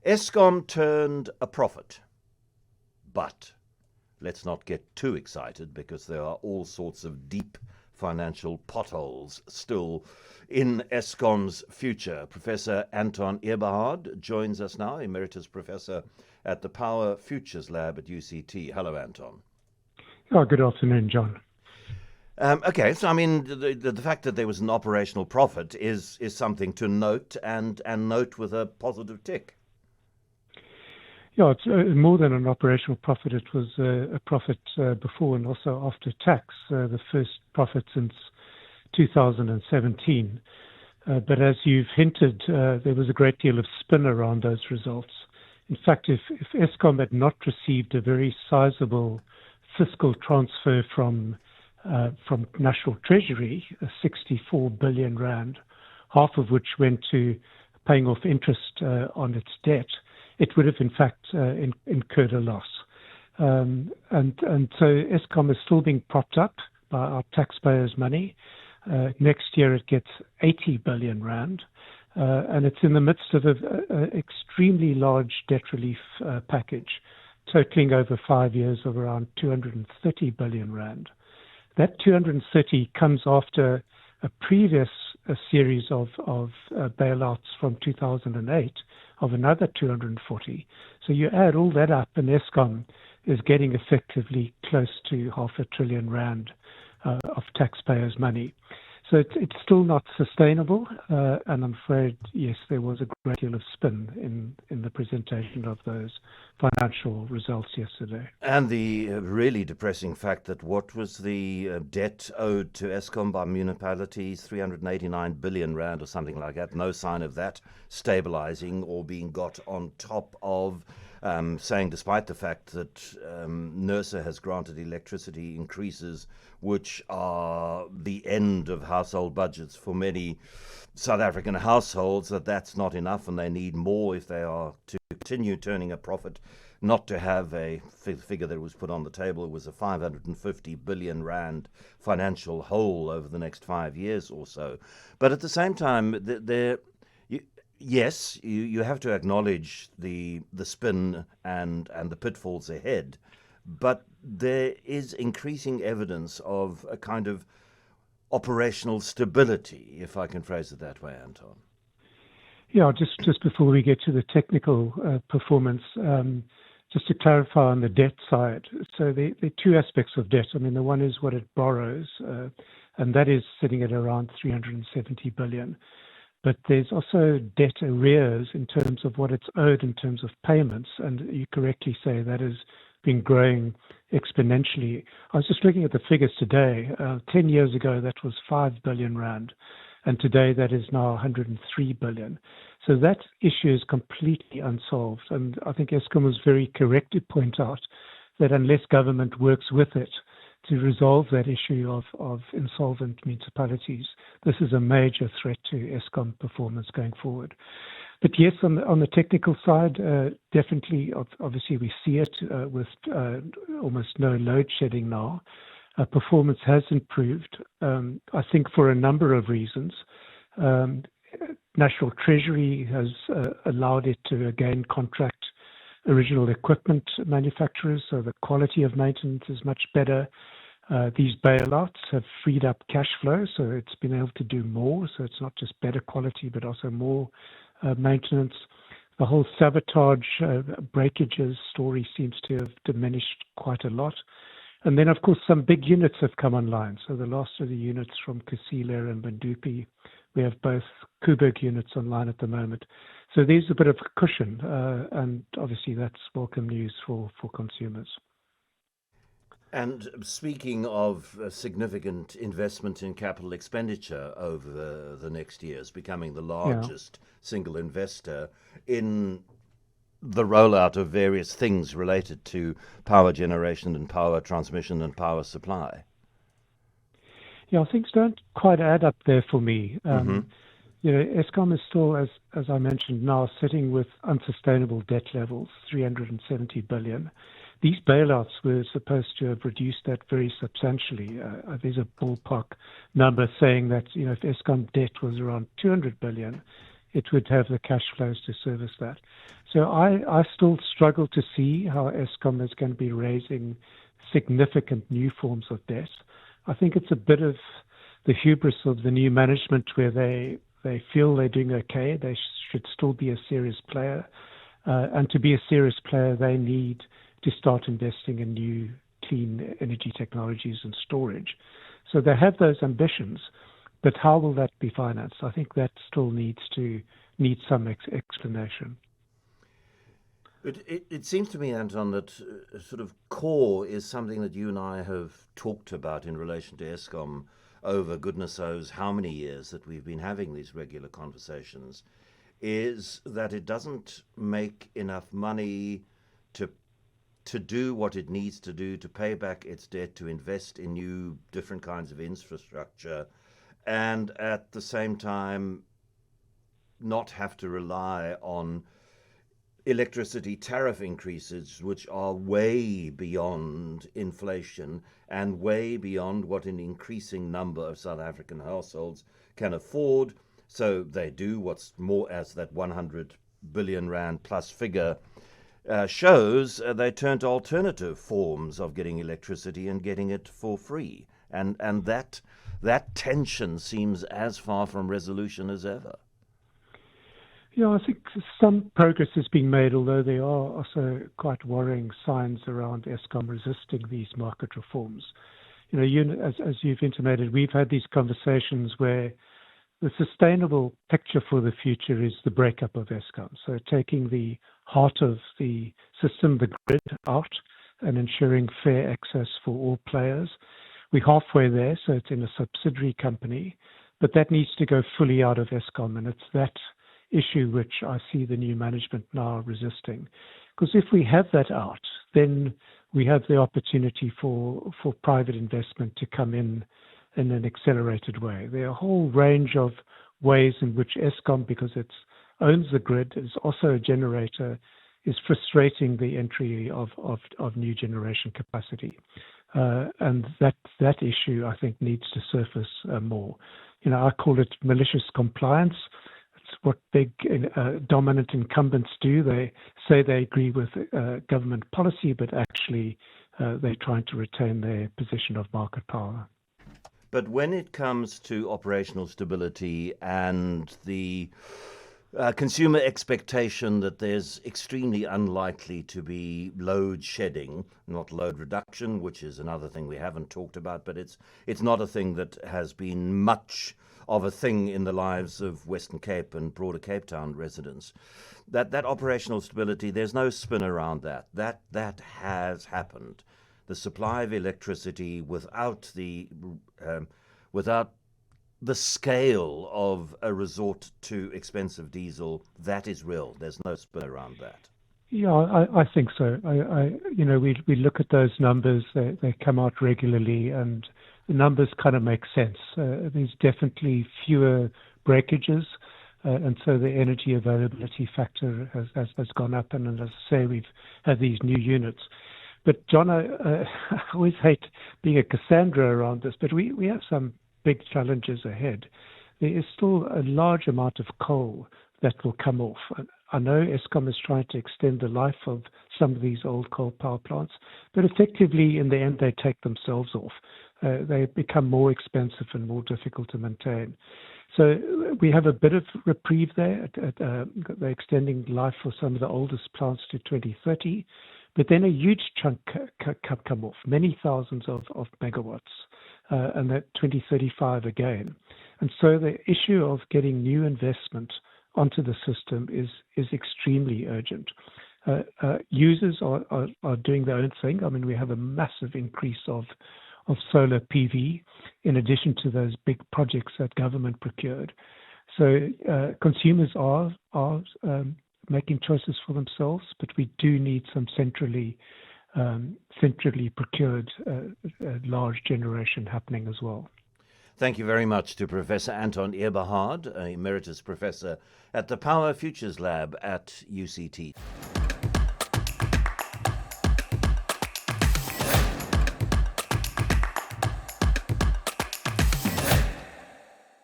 Eskom turned a profit, but let's not get too excited because there are all sorts of deep financial potholes still in Eskom's future. Professor Anton Eberhard joins us now, Emeritus Professor at the Power Futures Lab at UCT. Hello, Anton. Oh, good afternoon, John. Okay, so I mean, the fact that there was an operational profit is something to note, and note with a positive tick. Yeah, it's more than an operational profit. It was a profit before and also after tax, the first profit since 2017. But as you've hinted, there was a great deal of spin around those results. In fact, if Eskom had not received a very sizable fiscal transfer from National Treasury, 64 billion rand, half of which went to paying off interest on its debt, it would have in fact incurred a loss. And so Eskom is still being propped up by our taxpayers' money. Next year it gets 80 billion rand, and it's in the midst of an extremely large debt relief package, totaling over 5 years of around 230 billion rand. That 230 comes after a previous series of bailouts from 2008 of another 240. So you add all that up, and Eskom is getting effectively close to 500 billion rand of taxpayers' money. So it's still not sustainable, and I'm afraid, yes, there was a great deal of spin in the presentation of those financial results yesterday. And the really depressing fact that what was the debt owed to Eskom by municipalities, 389 billion rand or something like that, no sign of that stabilizing or being got on top of, saying despite the fact that NERSA has granted electricity increases which are the end of household budgets for many South African households, that's not enough and they need more if they are to continue turning a profit. Not to have a figure that was put on the table, it was a 550 billion rand financial hole over the next 5 years or so. But at the same time, yes, you have to acknowledge the spin and the pitfalls ahead, but there is increasing evidence of a kind of operational stability, if I can phrase it that way, Anton. Yeah, just before we get to the technical performance, just to clarify on the debt side. So there are two aspects of debt. I mean, the one is what it borrows, and that is sitting at around 370 billion. But there's also debt arrears in terms of what it's owed in terms of payments, and you correctly say that has been growing exponentially. I was just looking at the figures today. 10 years ago, that was 5 billion rand, and today that is now 103 billion. So that issue is completely unsolved, and I think Eskom was very correct to point out that unless government works with it to resolve that issue of insolvent municipalities, this is a major threat to Eskom performance going forward. But yes, on the technical side, definitely, obviously we see it with almost no load shedding now. Performance has improved, I think, for a number of reasons. National Treasury has allowed it to again contract original equipment manufacturers, so the quality of maintenance is much better. These bailouts have freed up cash flow, so it's been able to do more. So it's not just better quality, but also more maintenance. The whole sabotage, breakages story seems to have diminished quite a lot. And then, of course, some big units have come online. So the last of the units from Kusile and Bandupi, we have both Kuberg units online at the moment. So there's a bit of a cushion, and obviously that's welcome news for consumers. And speaking of significant investment in capital expenditure over the next years, becoming the largest single investor in the rollout of various things related to power generation and power transmission and power supply. Yeah, things don't quite add up there for me. You know, Eskom is still, as I mentioned, now sitting with unsustainable debt levels, 370 billion. These bailouts were supposed to have reduced that very substantially. There's a ballpark number saying that, you know, if Eskom debt was around 200 billion, it would have the cash flows to service that. So I still struggle to see how Eskom is going to be raising significant new forms of debt. I think it's a bit of the hubris of the new management where they feel they're doing okay. They should still be a serious player. And to be a serious player, they need to start investing in new clean energy technologies and storage. So they have those ambitions, but how will that be financed? I think that still needs some explanation. It seems to me, Anton, that sort of core is something that you and I have talked about in relation to Eskom over goodness knows how many years that we've been having these regular conversations, is that it doesn't make enough money to do what it needs to do, to pay back its debt, to invest in new different kinds of infrastructure, and at the same time not have to rely on electricity tariff increases, which are way beyond inflation and way beyond what an increasing number of South African households can afford. So they do what's more, as that 100 billion rand plus figure shows, they turn to alternative forms of getting electricity and getting it for free. And that tension seems as far from resolution as ever. Yeah, I think some progress is being made, although there are also quite worrying signs around Eskom resisting these market reforms. As you've intimated, we've had these conversations where the sustainable picture for the future is the breakup of Eskom. So taking the heart of the system, the grid, out and ensuring fair access for all players. We're halfway there, so it's in a subsidiary company, but that needs to go fully out of Eskom, and it's that issue which I see the new management now resisting. Because if we have that out, then we have the opportunity for private investment to come in an accelerated way. There are a whole range of ways in which Eskom, because it owns the grid, is also a generator, is frustrating the entry of new generation capacity. And that issue, I think, needs to surface more. I call it malicious compliance. It's what big dominant incumbents do. They say they agree with government policy, but actually they're trying to retain their position of market power. But when it comes to operational stability and the consumer expectation that there's extremely unlikely to be load shedding, not load reduction, which is another thing we haven't talked about, but it's not a thing that has been much of a thing in the lives of Western Cape and broader Cape Town residents. That operational stability, there's no spin around that. That has happened. The supply of electricity without the scale of a resort to expensive diesel, that is real. There's no spin around that. Yeah, I think so. We look at those numbers. They come out regularly, and the numbers kind of make sense. There's definitely fewer breakages, and so the energy availability factor has gone up. And as I say, we've had these new units. But John, I always hate being a Cassandra around this, but we have some big challenges ahead. There is still a large amount of coal that will come off. I know Eskom is trying to extend the life of some of these old coal power plants, but effectively in the end they take themselves off. They become more expensive and more difficult to maintain. So we have a bit of reprieve there. They're extending life for some of the oldest plants to 2030, but then a huge chunk come off, many thousands of megawatts, and that 2035 again. And so the issue of getting new investment onto the system is extremely urgent. Users are doing their own thing. I mean, we have a massive increase of solar PV in addition to those big projects that government procured. So consumers are making choices for themselves, but we do need some centrally procured large generation happening as well. Thank you very much to Professor Anton Eberhard, Emeritus Professor at the Power Futures Lab at UCT.